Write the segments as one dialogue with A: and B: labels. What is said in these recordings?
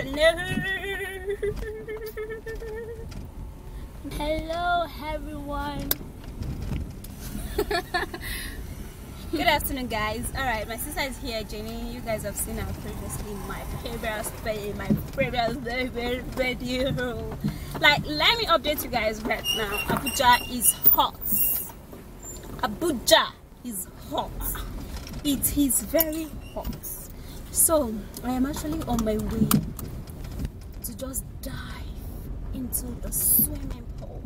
A: afternoon. Hello everyone. Good afternoon, guys. All right, my sister is here, Jenny. You guys have seen her previously in my previous video. Like, let me update you guys right now. Abuja is hot. Abuja is hot. It is very hot. So I am actually on my way to just dive into the swimming pool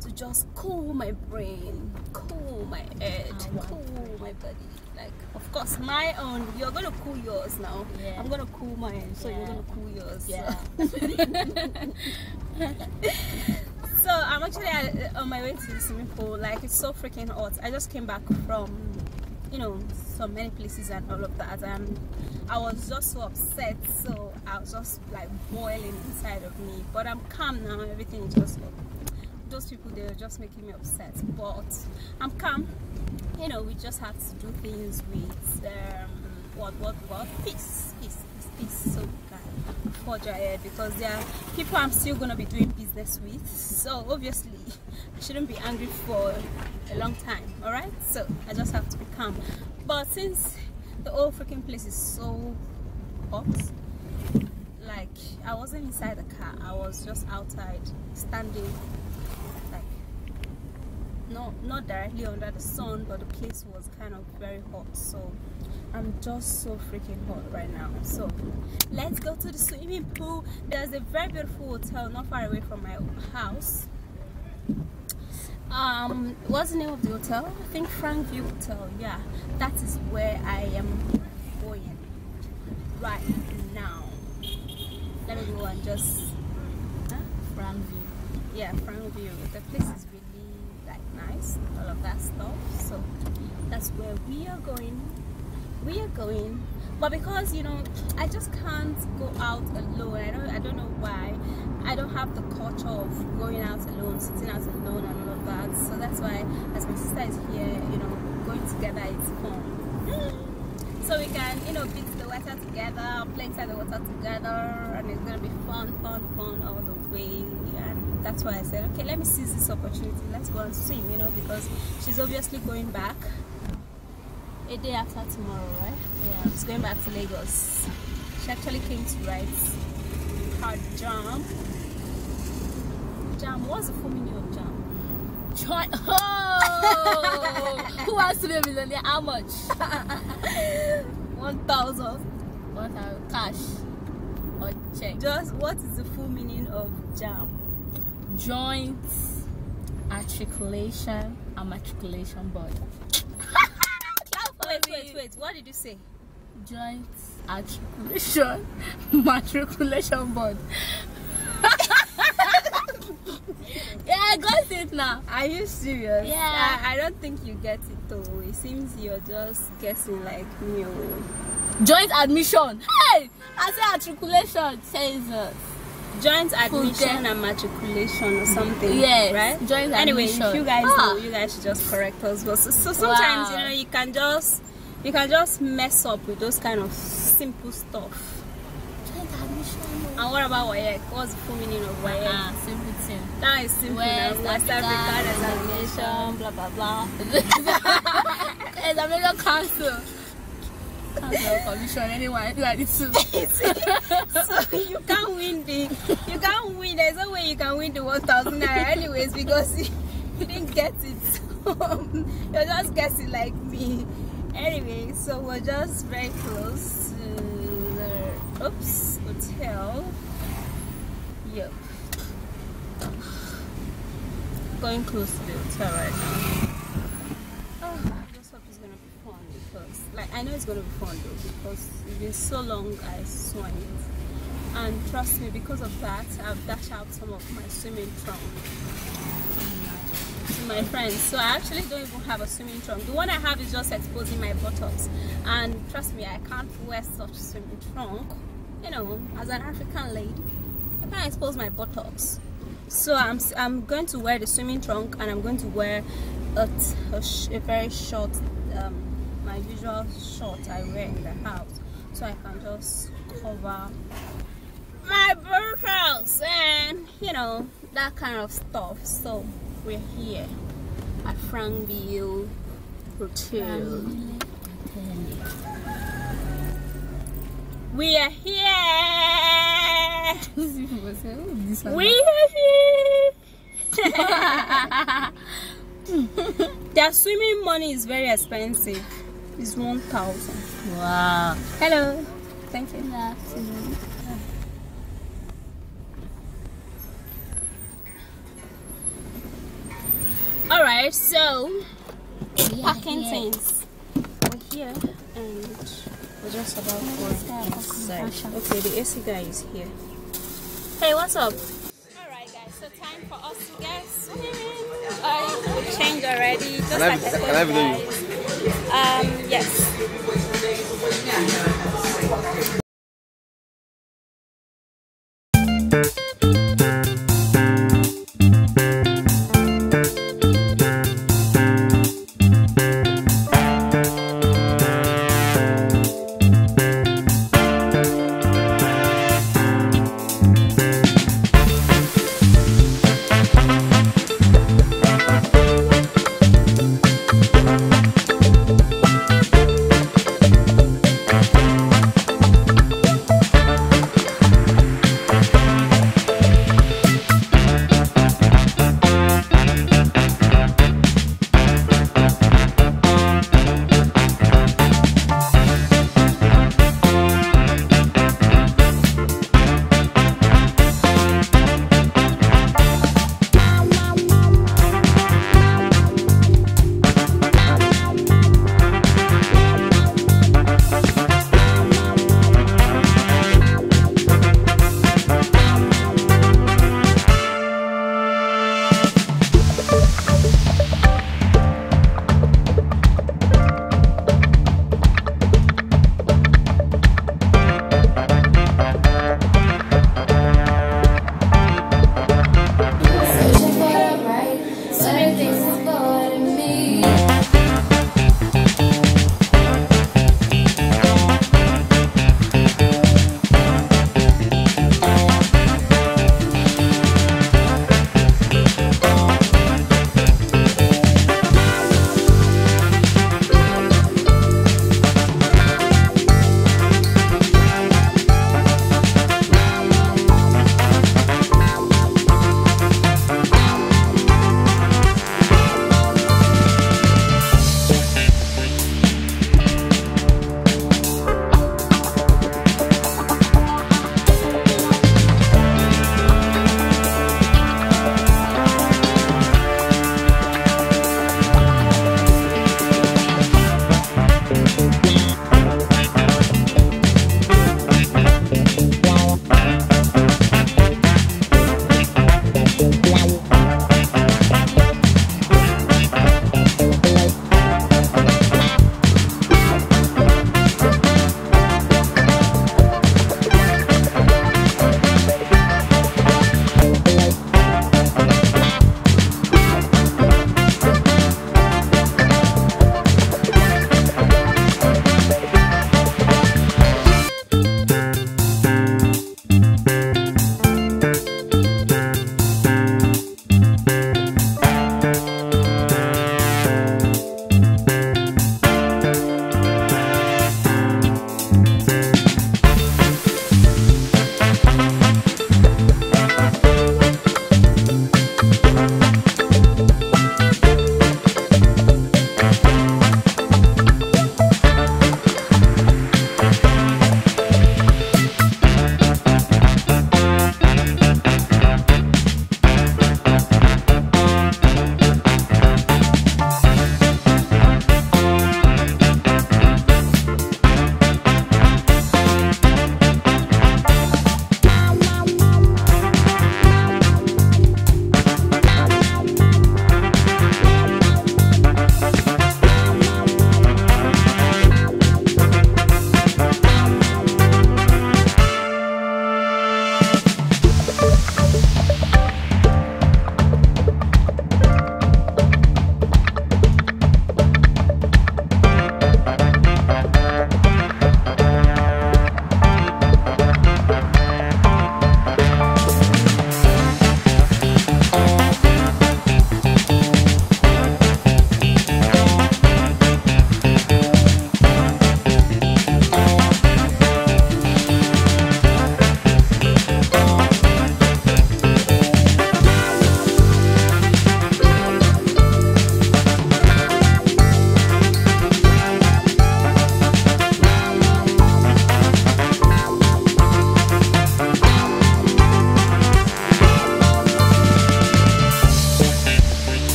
A: to just cool my brain, cool my head, cool my body. Like, of course, my own. You're gonna cool yours now. Yeah. I'm gonna cool mine, so you're gonna cool yours. Yeah. So I'm actually on my way to the swimming pool. Like, it's so freaking hot. I just came back from, you know, so many places and all of that, and I was just so upset. So I was just like boiling inside of me, but I'm calm now. Everything is just, those people, they're just making me upset, but I'm calm. You know, we just have to do things with peace, so we can forge ahead, because there are people I'm still gonna be doing business with. So obviously I shouldn't be angry for a long time. All right, so I just have to be calm. But since the whole freaking place is so hot, like, I wasn't inside the car, I was just outside standing, like, not directly under the sun, but the place was kind of very hot. So I'm just so freaking hot right now. So let's go to the swimming pool. There's a very beautiful hotel not far away from my house. What's the name of the hotel? I think Frankview Hotel. Yeah, that is where I am going right now. Let me go and just Frankview. Yeah, Frankview. The place is really like nice, all of that stuff. So that's where we are going. But because, you know, I just can't go out alone. I don't know why. I don't have the culture of going out alone, sitting out alone and all of that. So that's why, as my sister is here, you know, going together is fun. So we can, you know, beat the water together, play inside the water together, and it's gonna be fun all the way. And that's why I said, okay, let me seize this opportunity. Let's go and swim, you know, because she's obviously going back a day after tomorrow, right? Yeah, she's going back to Lagos. She actually came to write her JAMB. JAMB, what's the full meaning of JAMB? Oh! Who wants to be a millionaire? How much? 1,000. 1,000 cash or check? Just what is the full meaning of JAMB? Joint articulation and matriculation board. Wait, what did you say? Joint articulation matriculation board. Yeah, I got it now. Are you serious? Yeah. I don't think you get it though. It seems you're just guessing like me. Joint admission. Hey! I said articulation. Jesus. Joint admission and matriculation or something. Yeah, right? Joint anyway, admission. If you guys know, you guys should just correct us. But so sometimes, you know, you can just mess up with those kind of simple stuff. Joint admission. And what about WAEC? What's the full meaning of WAEC? Simple thing. That is simple. West African examination, blah blah blah. Examination council. Commission anyway, like this. So you can't win there's no way you can win the 1,000 naira anyways, because you didn't get it. You're just guessing like me. Anyway, so we're just very close to the hotel. Yep, going close to the hotel right now. Like, I know it's gonna be fun though, because it's been so long I swam it, and trust me, because of that I've dashed out some of my swimming trunk to my friends. So I actually don't even have a swimming trunk. The one I have is just exposing my buttocks, and trust me, I can't wear such swimming trunk. You know, as an African lady, I can't expose my buttocks. So I'm going to wear the swimming trunk, and I'm going to wear a very short my usual short I wear in the house, so I can just cover my brother's house, and you know that kind of stuff. So we're here at Frankville Hotel. We are here. We are here. Their swimming money is very expensive. It's 1,000.
B: Wow.
A: Hello. Thank you. Alright, so packing things. We're here and we're just about to go inside. Okay, the AC guy is here. Hey, what's up? Alright guys, so time for us to get swimming. We changed already. Just like I told you guys. Yes.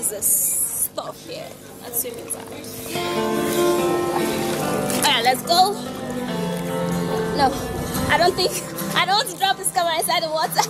A: use this stuff here at swimming time. Alright, let's go. No, I don't want to drop this camera inside the water.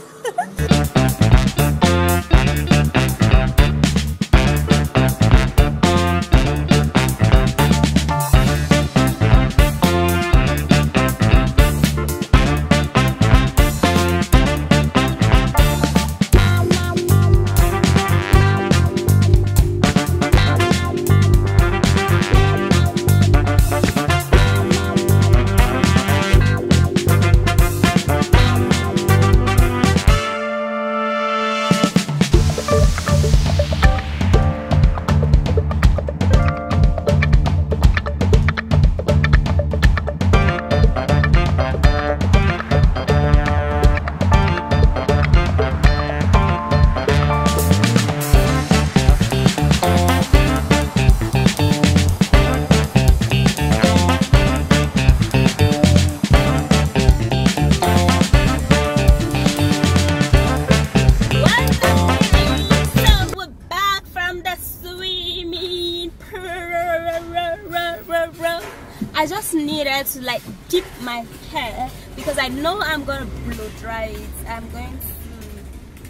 A: I just needed to like dip my hair because I know I'm gonna blow dry it. I'm going to,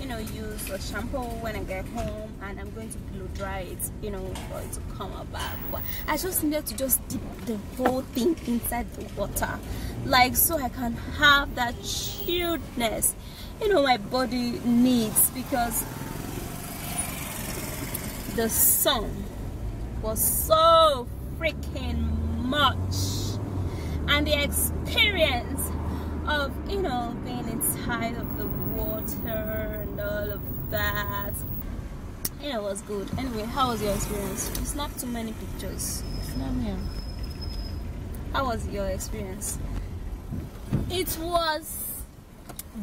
A: you know, use a shampoo when I get home, and I'm going to blow dry it, you know, for it to come out back. But I just needed to just dip the whole thing inside the water, like so I can have that chilledness, you know, my body needs, because the sun was so freaking much, and the experience of, you know, being inside of the water and all of that, you know, was good. Anyway, how was your experience? You snapped too many pictures. How was your experience? It was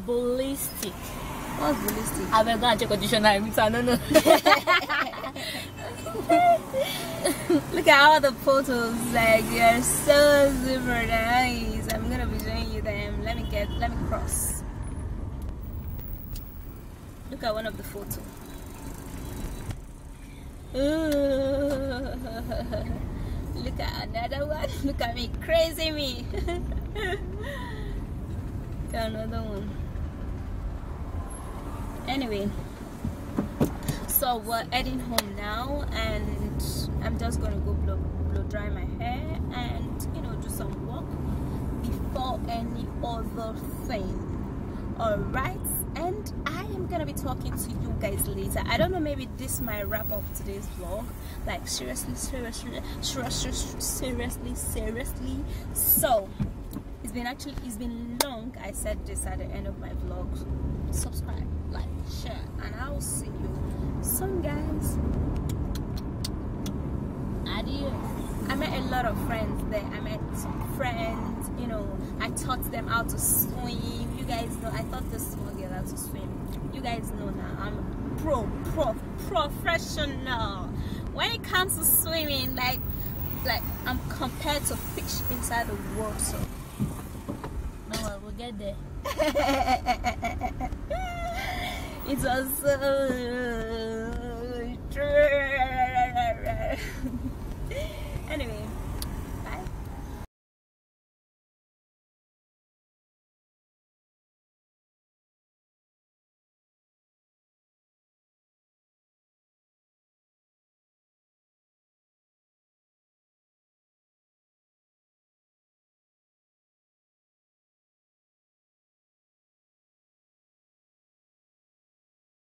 A: ballistic. What was ballistic? I will go and check a dictionary because I don't know. Look at all the photos, like they're so super nice. I'm gonna be showing you them. Let me cross. Look at one of the photos. Look at another one. Look at me, crazy me. Look at another one. Anyway, so we're heading home now, and I'm just gonna go blow dry my hair and, you know, do some work before any other thing. Alright, and I am gonna be talking to you guys later. I don't know, maybe this might wrap up today's vlog, like seriously. So it's been long. I said this at the end of my vlog. Subscribe, like, share, and I will see you soon, guys. Adios. I met a lot of friends there. I met some friends, you know, I taught them how to swim. You guys know, I taught this small girl how to swim. You guys know now, I'm a professional. When it comes to swimming, like I'm compared to fish inside the water. No, we'll get there. It was so